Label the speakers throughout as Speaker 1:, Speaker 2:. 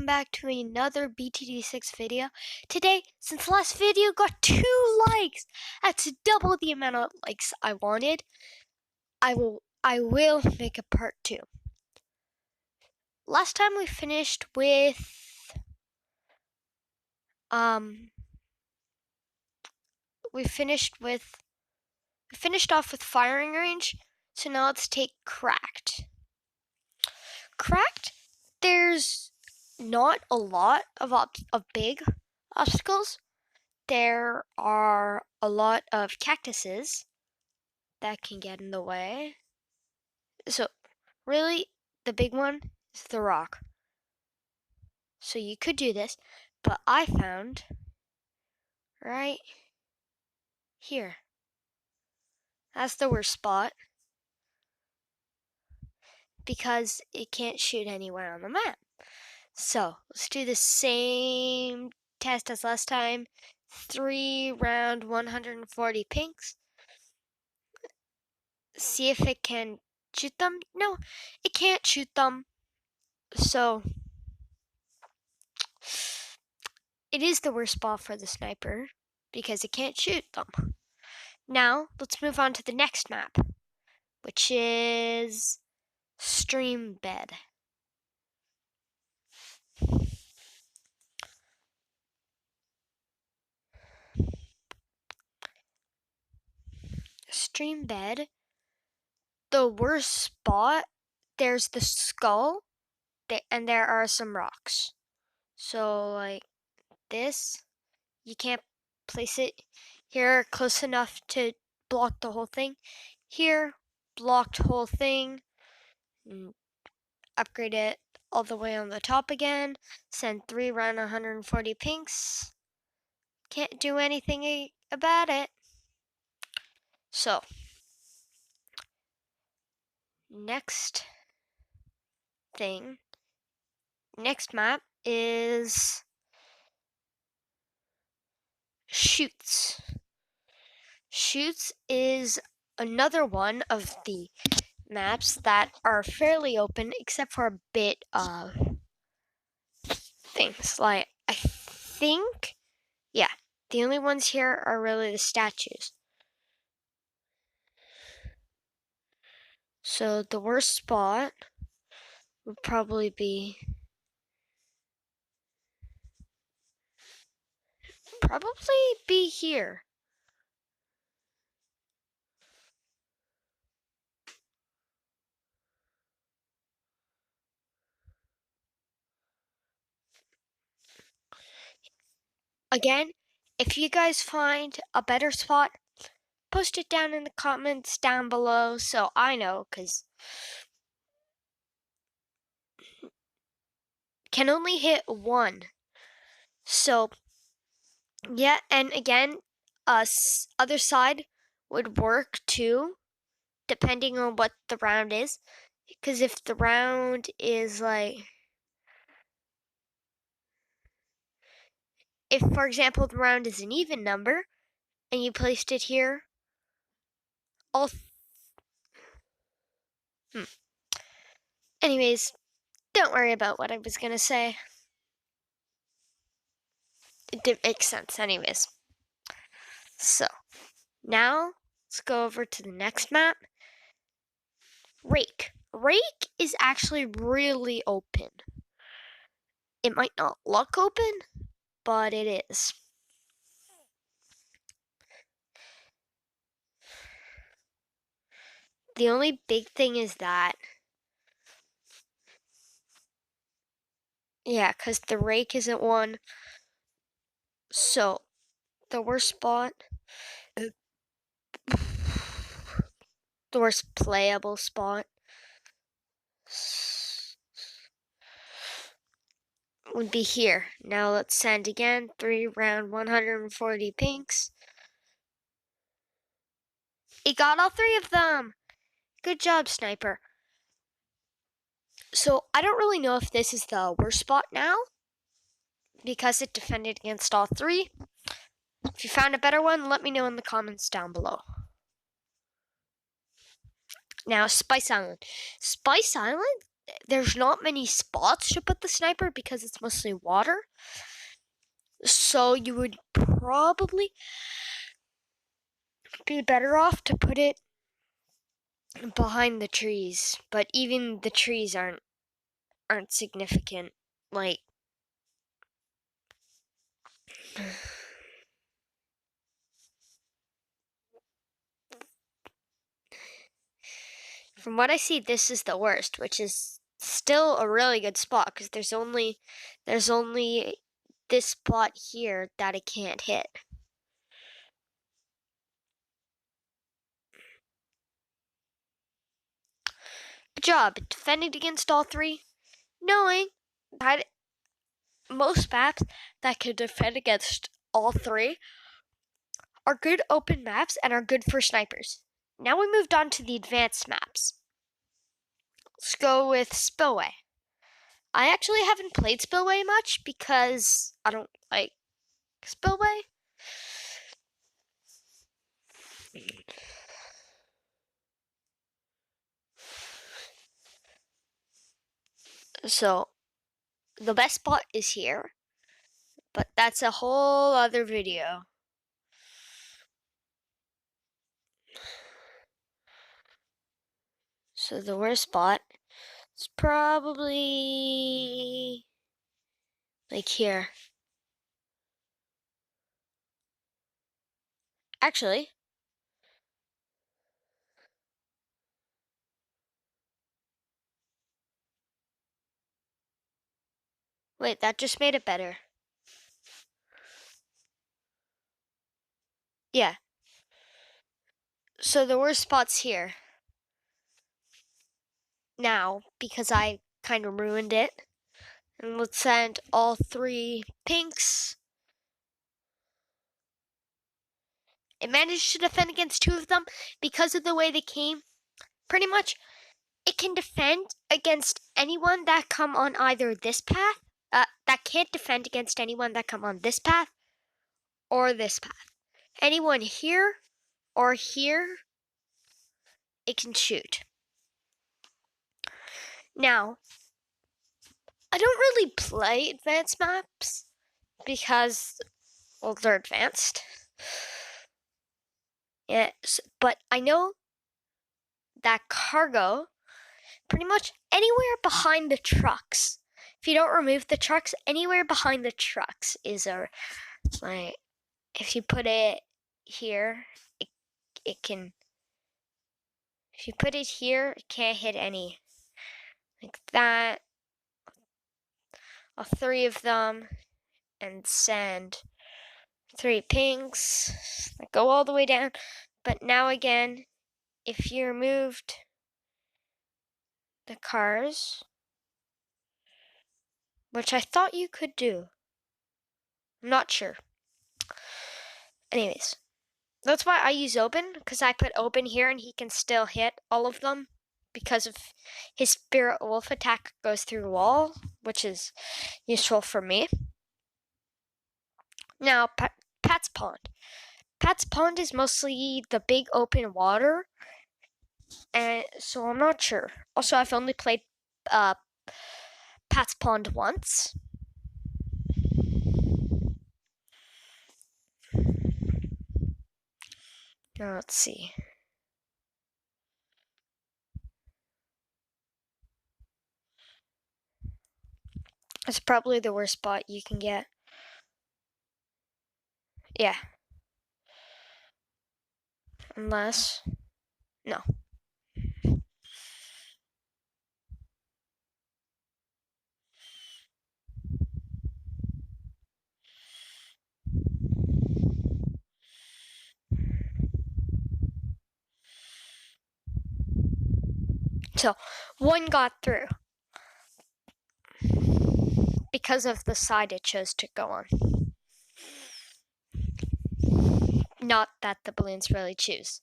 Speaker 1: welcome back to another BTD6 video. Today, since the last video got 2 likes, that's double the amount of likes I wanted, I will make a part 2. Last time we finished with we finished off with firing range, so now let's take cracked. Cracked, there's not a lot of big obstacles. There are a lot of cactuses that can get in the way. So, really, the big one is the rock. So you could do this, but I found right here. That's the worst spot because it can't shoot anywhere on the map. So, let's do the same test as last time. 3 round 140 pinks. See if it can shoot them. No, it can't shoot them. So, it is the worst spot for the sniper because it can't shoot them. Now, let's move on to the next map, which is stream bed. Stream bed, the worst spot, there's the skull, and there are some rocks. So, like this, you can't place it here close enough to block the whole thing. Here, blocked whole thing. Upgrade it all the way on the top again. Send 3 round 140 pinks. Can't do anything about it. So, next map is Shoots. Shoots is another one of the maps that are fairly open except for a bit of things. Like, I think, yeah, the only ones here are really the statues. So the worst spot would probably be here. Again, if you guys find a better spot, post it down in the comments down below so I know, because can only hit 1. So, yeah, and again, other side would work too, depending on what the round is. Because if the round is like, if for example the round is an even number, and you placed it here, anyways, don't worry about what I was gonna say. It didn't make sense anyways. So, now let's go over to the next map. Rake. Rake is actually really open. It might not look open, but it is. The only big thing is that, yeah, because the rake isn't one. So, the worst spot, the worst playable spot would be here. Now let's send again, 3 round 140 pinks. It got all 3 of them! Good job, sniper. So, I don't really know if this is the worst spot now, because it defended against all 3. If you found a better one, let me know in the comments down below. Now, Spice Island. Spice Island there's not many spots to put the sniper because it's mostly water. So you would probably be better off to put it behind the trees. But even the trees aren't significant. Like, from what I see, this is the worst, which is still a really good spot because there's only this spot here that it can't hit. Good job defending against all three, knowing that most maps that can defend against all three are good open maps and are good for snipers. Now we moved on to the advanced maps. Let's go with Spillway. I actually haven't played Spillway much because I don't like Spillway. So the best spot is here, but that's a whole other video. So the worst spot is probably like here. Actually, wait, that just made it better. Yeah. So the worst spot's here. Now, because I kind of ruined it. And let's send all three pinks. It managed to defend against two of them because of the way they came. Pretty much, it can defend against anyone that come on either this path, that can't defend against anyone that come on this path or this path. Anyone here or here, it can shoot. Now, I don't really play advanced maps because, well, they're advanced. Yes, but I know that cargo, pretty much anywhere behind the trucks. If you don't remove the trucks, anywhere behind the trucks is like, if you put it here, it can. If you put it here, it can't hit any. Like that. All three of them, and send three pinks that go all the way down. But now again, if you removed the cars, which I thought you could do, I'm not sure. Anyways, that's why I use open, because I put open here and he can still hit all of them because of his Spirit Wolf attack goes through the wall, which is useful for me. Now, Pat's Pond. Pat's Pond is mostly the big open water, and so I'm not sure. Also, I've only played Pat's Pond once. Now, let's see. It's probably the worst spot you can get. Yeah. Unless, no. So, one got through because of the side it chose to go on. Not that the balloons really choose.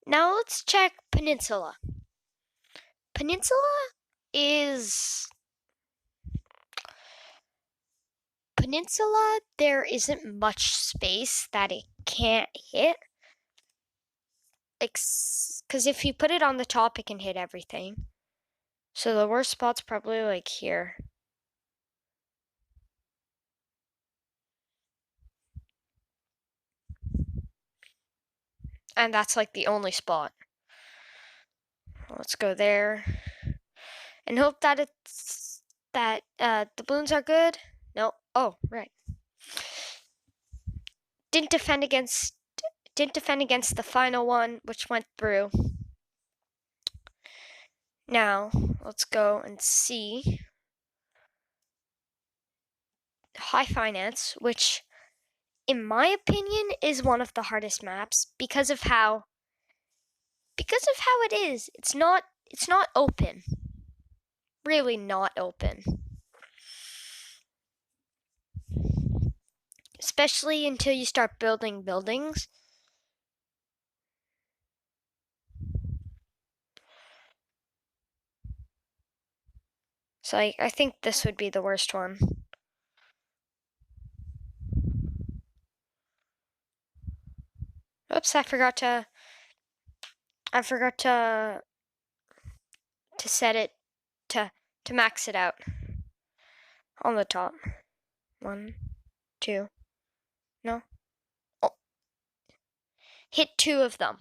Speaker 1: Now let's check Peninsula. Peninsula, there isn't much space that it can't hit. Because if you put it on the top, it can hit everything. So the worst spot's probably like here. And that's like the only spot. Let's go there. And hope that the balloons are good. No. Oh, right. Didn't defend against the final one, which went through. Now, let's go and see High Finance, which in my opinion is one of the hardest maps because of how it is. It's not open. Really not open. Especially until you start building buildings. So I think this would be the worst one. Oops, I forgot to set it to max it out on the top. 1, 2. No. Oh. Hit 2 of them.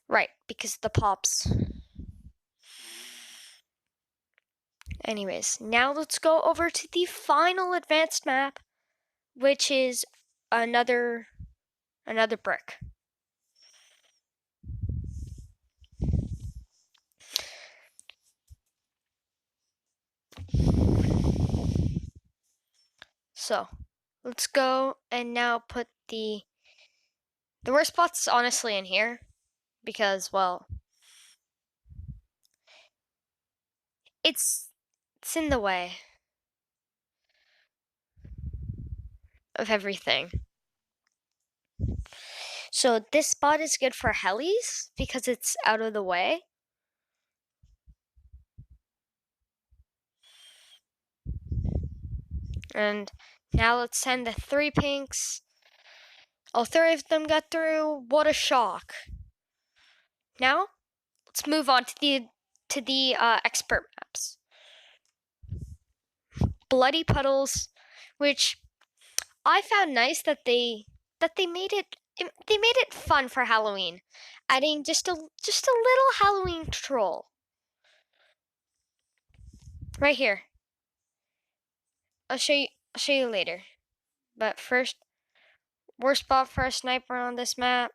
Speaker 1: Right, because of the pops. Anyways, now let's go over to the final advanced map, which is another brick. So, let's go and now put the worst spots honestly in here because, well, it's in the way of everything. So this spot is good for helis because it's out of the way. And now let's send the 3 pinks. All 3 of them got through. What a shock. Now, let's move on to the expert maps. Bloody Puddles, which I found nice that they made it fun for Halloween, adding just a little Halloween troll. Right here. I'll show you later. But first, worst spot for a sniper on this map.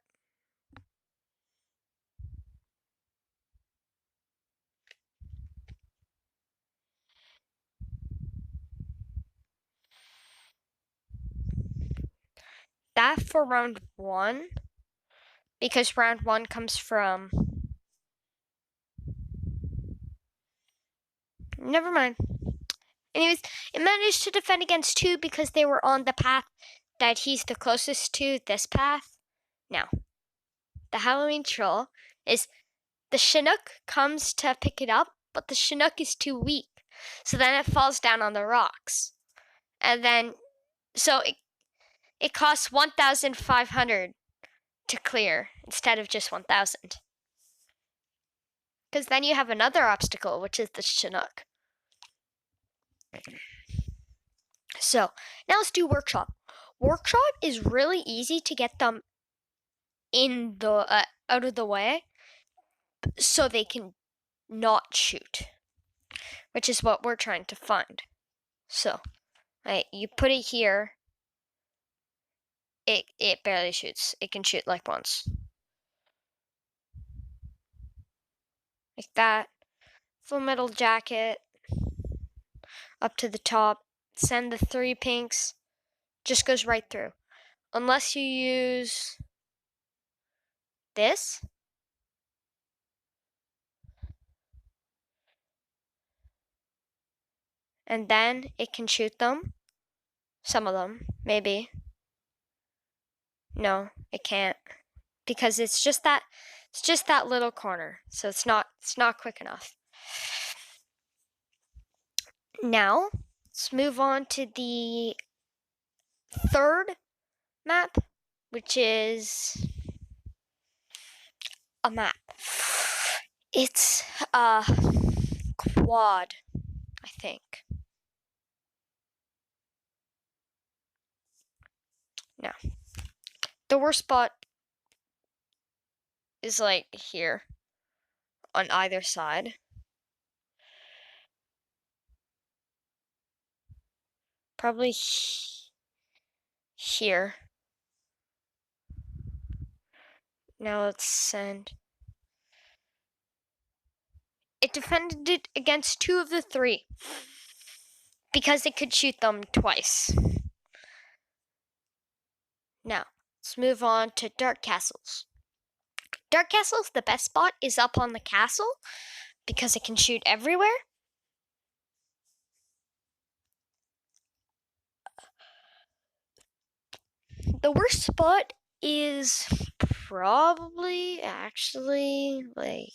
Speaker 1: That for round 1, because round 1 comes from... Never mind. Anyways, it managed to defend against 2 because they were on the path that he's the closest to, this path. Now, the Halloween troll is the Chinook comes to pick it up, but the Chinook is too weak. So then it falls down on the rocks. And then, so it costs 1,500 to clear instead of just 1,000. Because then you have another obstacle, which is the Chinook. So, now let's do Workshop. Workshop is really easy to get them in the out of the way so they can not shoot, which is what we're trying to find. So, right, you put it here. It barely shoots. It can shoot like once. Like that. Full metal jacket. Up to the top. Send the 3 pinks. Just goes right through. Unless you use this. And then it can shoot them. Some of them, maybe. No, it can't. Because it's just that little corner. So it's not quick enough. Now, let's move on to the 3rd map, which is a map. It's quad, I think. Now, the worst spot is like here on either side. Probably here. Now let's send. It defended it against 2 of the 3 because it could shoot them twice. Now, let's move on to Dark Castles. Dark Castles, the best spot is up on the castle because it can shoot everywhere. The worst spot is probably actually like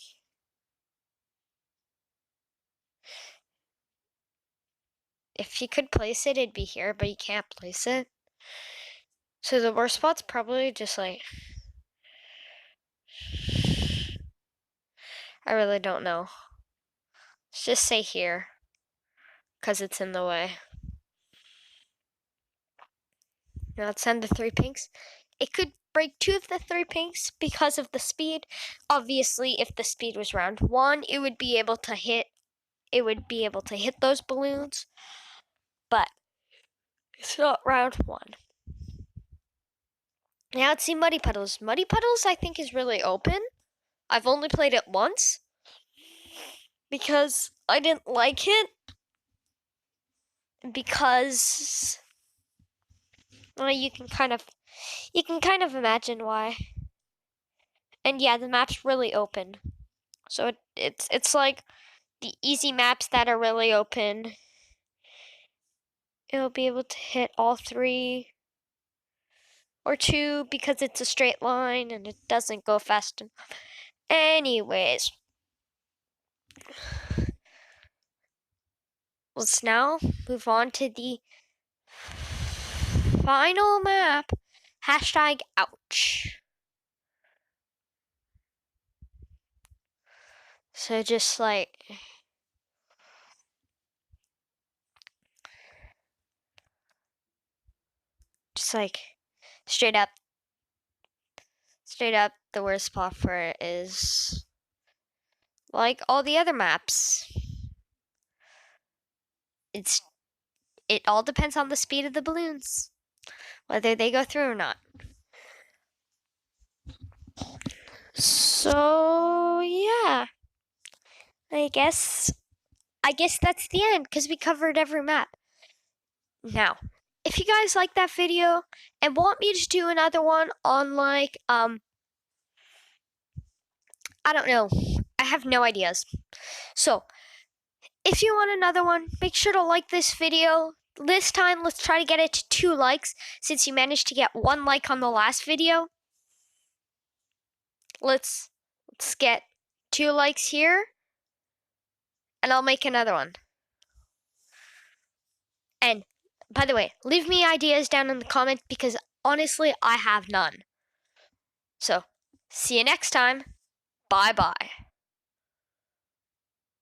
Speaker 1: if you could place it, it'd be here, but you can't place it. So the worst spot's probably just like I really don't know. Let's just say here because it's in the way. Now let's send the 3 pinks. It could break 2 of the 3 pinks because of the speed. Obviously, if the speed was round 1, it would be able to hit. It would be able to hit those balloons, but it's not round 1. Now let's see Muddy Puddles. Muddy Puddles, I think, is really open. I've only played it once because I didn't like it. Because well, you can kind of imagine why. And yeah, the map's really open. So it's like the easy maps that are really open. It'll be able to hit all 3 or 2 because it's a straight line and it doesn't go fast enough. Anyways, let's now move on to the final map. #ouch. So just like straight up the worst spot for it is like all the other maps. It all depends on the speed of the balloons, whether they go through or not. So yeah, I guess that's the end because we covered every map. Now, if you guys like that video and want me to do another one on like I don't know, I have no ideas. So if you want another one, make sure to like this video. This time, let's try to get it to 2 likes since you managed to get 1 like on the last video. Let's get 2 likes here, and I'll make another one. And by the way, leave me ideas down in the comments because honestly, I have none. So, see you next time. Bye-bye.